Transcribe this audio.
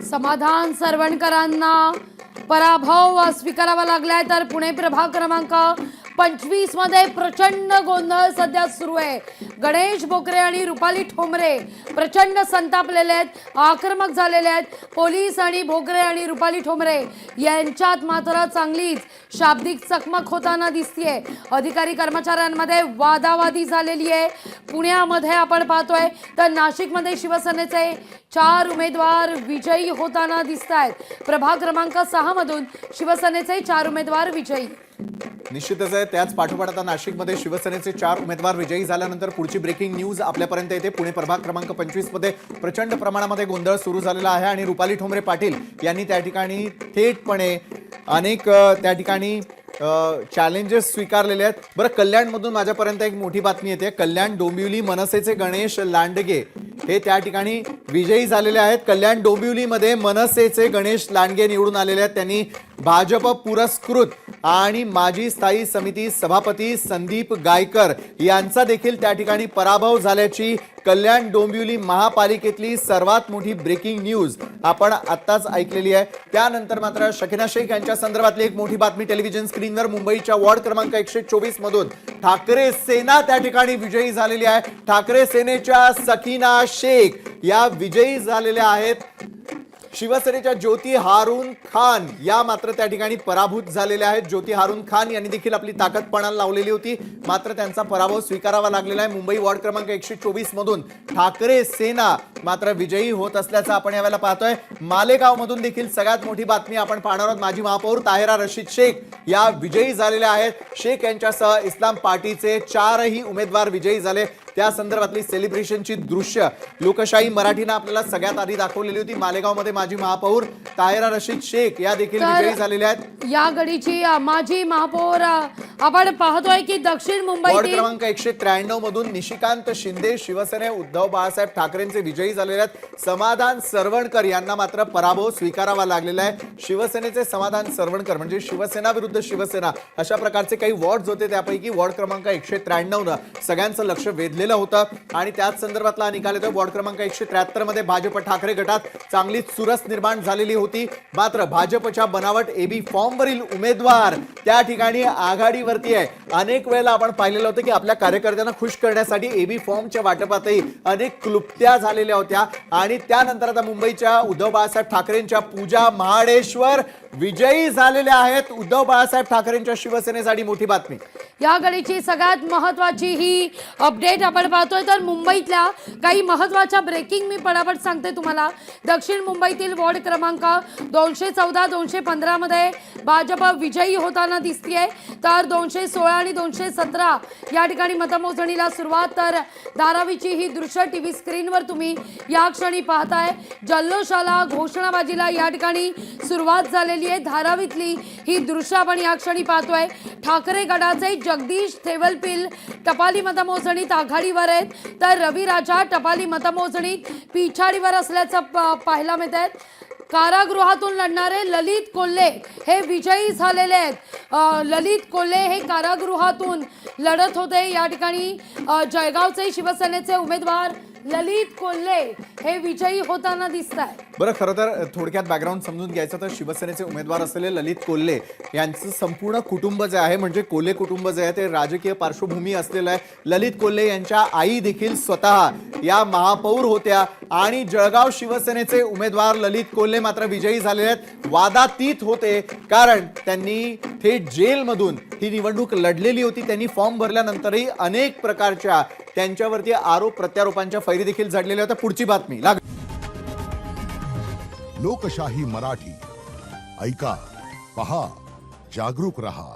समाधान सरवणकरांना पराभव स्वीकारावा लागलाय, तर पुणे प्रभाग क्रमांक 25 मध्ये प्रचंड गोंधळ सध्या सुरू आहे। गणेश बोकरे आणि रुपाली ठोंबरे प्रचंड संतापलेले आहेत, आक्रमक झालेले आहेत। पोलीस आणि भोकरे आणि रुपाली ठोंबरे यांच्यात मात्र चांगलीच शाब्दिक चकमक होताना दिसतेय। अधिकारी कर्मचाऱ्यांमध्ये वादावादी झालेली आहे। पुण्यामध्ये आपण पाहतोय तर नाशिकमध्ये शिवसेनेचे 4 उमेदवार विजयी होताना दिसतायत। प्रभाग क्रमांक 6 मधून शिवसेनेचे 4 उमेदवार विजयी। निश्चितच आहे। त्याच पाठोपाठ आता नाशिकमध्ये शिवसेनेचे 4 उमेदवार विजयी झाल्यानंतर पुढची ब्रेकिंग न्यूज आपल्यापर्यंत येते। पुणे प्रभाग क्रमांक 25 मध्ये प्रचंड प्रमाणामध्ये गोंधळ सुरू झालेला आहे आणि रुपाली ठोंबरे पाटील यांनी त्या ठिकाणी थेटपणे अनेक त्या ठिकाणी चॅलेंजेस स्वीकारलेले आहेत। बरं, कल्याणमधून माझ्यापर्यंत एक मोठी बातमी येते। कल्याण डोंबिवली मनसेचे गणेश लांडगे हे त्या ठिकाणी विजयी झालेले आहेत। कल्याण डोंबिवलीमध्ये मनसेचे गणेश लांडगे निवडून आलेले आहेत। त्यांनी भाजप पुरस्कृत आणि माजी स्थायी समिती सभापती संदीप गायकर यांचा देखील त्या ठिकाणी पराभव झाल्याची कल्याण डोंबिवली महापालिकेतली सर्वात मोठी ब्रेकिंग न्यूज आपण आत्ताच ऐकलेली आहे। त्यानंतर मात्र शकीना शेख यांच्या संदर्भातली एक मोठी बातमी टेलिव्हिजन स्क्रीनवर मुंबईच्या वॉर्ड क्रमांक 124 मधून ठाकरे सेना त्या ठिकाणी विजयी झालेली आहे। ठाकरे सेनेच्या शकीना शेख या विजयी झालेल्या आहेत। शिवसेनेच्या ज्योती हारून खान या मात्र त्या ठिकाणी पराभूत झालेल्या आहेत। ज्योती हारून खान यांनी देखील आपली ताकद पणाला लावलेली होती, मात्र त्यांचा पराभव स्वीकारावा लागलेला आहे। मुंबई वॉर्ड क्रमांक 124 मधून ठाकरे सेना मात्र विजयी होत असल्याचं आपण यावेळेला पाहतोय। मालेगाव मधून देखील सगळ्यात मोठी बातमी आपण पाहणार आहोत। माजी महापौर ताहेरा रशीद शेख या विजयी झालेल्या आहेत। शेख यांच्यासह इस्लाम पार्टीचे 4ही उमेदवार विजयी झाले। त्या संदर्भातली सेलिब्रेशनची दृश्य लोकशाही मराठीने आपल्याला सगळ्यात आधी दाखवलेली होती। मालेगाव मध्ये माजी महापौर ताहेरा रशीद शेख या देखील विजयी झालेल्या आहेत। या गडीची माजी महापौर आपण पाहतोय की दक्षिण मुंबईत वॉर्ड क्रमांक 193 मधून निशिकांत शिंदे शिवसेने उद्धव बाळासाहेब ठाकरेंचे विजयी झालेले आहेत। समाधान सरवणकर यांना मात्र पराभव स्वीकारावा लागलेला आहे। शिवसेनेचे समाधान सरवणकर म्हणजे शिवसेना विरुद्ध शिवसेना अशा प्रकारचे काही वॉर्ड होते, त्यापैकी वॉर्ड क्रमांक 193 न सगळ्यांचं लक्ष वेधलेलं होतं आणि त्याच संदर्भातला निकाल येतो। वॉर्ड क्रमांक 173 मध्ये भाजप ठाकरे गटात चांगली चुरस निर्माण झालेली होती, मात्र भाजपच्या बनावट एबी फॉर्म वरील उमेदवार त्या ठिकाणी आघाडीवरती आहे। अनेक वेळेला आपण पाहिलेलं होतं की आपल्या कार्यकर्त्यांना खुश करण्यासाठी एबी फॉर्मच्या वाटपातही अनेक क्लुप्त्या झालेल्या होत्या आणि त्यानंतर आता मुंबईच्या उद्धव बाळासाहेब ठाकरेंच्या पूजा महाडेश्वर विजयी झालेल्या आहेत। उद्धव बाळासाहेब ठाकरेंच्या शिवसेनेसाठी मोठी बातमी। या घडीची सगळ्यात महत्त्वाची ही अपडेट आपण पाहतोय, तर मुंबईतल्या काही महत्त्वाच्या ब्रेकिंग मी पटापट सांगते तुम्हाला। दक्षिण मुंबईतील वॉर्ड क्रमांक 214 215 मध्ये भाजप विजयी होताना दिसतेय, तर 216 आणि 217 या ठिकाणी मतमोजणीला सुरुवात। तर धारावीची ही दृश्य टीव्ही स्क्रीनवर तुम्ही या क्षणी पाहताय। जल्लोषाला घोषणाबाजीला या ठिकाणी सुरुवात झालेली आहे। धारावीतली ही दृश्य आपण या क्षणी पाहतोय। ठाकरे गटाचे जगदीश थेवलपिल टपाली मतमोजणीत आघाडीवर आहेत, तर रवी राजा टपाली मतमोजणीत पिछाडीवर असल्याचं पाहायला मिळत आहे। कारागृहातून लढणारे ललित कोल्हे हे विजयी झालेले आहेत। ललित कोल्हे हे कारागृहातून लढत होते। या ठिकाणी जळगावचे शिवसेनेचे उमेदवार ललित कोल्हे हे विजयी होताना दिसत आहे। बरं, खरं तर थोडक्यात बॅकग्राऊंड समजून घ्यायचं तर शिवसेनेचे उमेदवार असलेले ललित कोल्हे यांचं संपूर्ण कुटुंब जे आहे म्हणजे कोल्हे कुटुंब जे आहे ते राजकीय पार्श्वभूमी असलेलं आहे। ललित कोल्हे यांच्या आई देखील स्वतः या महापौर होत्या आणि जळगाव शिवसेनेचे उमेदवार ललित कोल्हे मात्र विजयी झालेले आहेत। वादातीत होते कारण त्यांनी थेट जेलमधून ही निवडणूक लढलेली होती। त्यांनी फॉर्म भरल्यानंतरही अनेक प्रकारच्या त्यांच्यावरती आरोप प्रत्यारोपांच्या फैरी देखील झडलेल्या होत्या। पुढची बातमी लोकशाही मराठी ऐका, पहा, जागरूक रहा।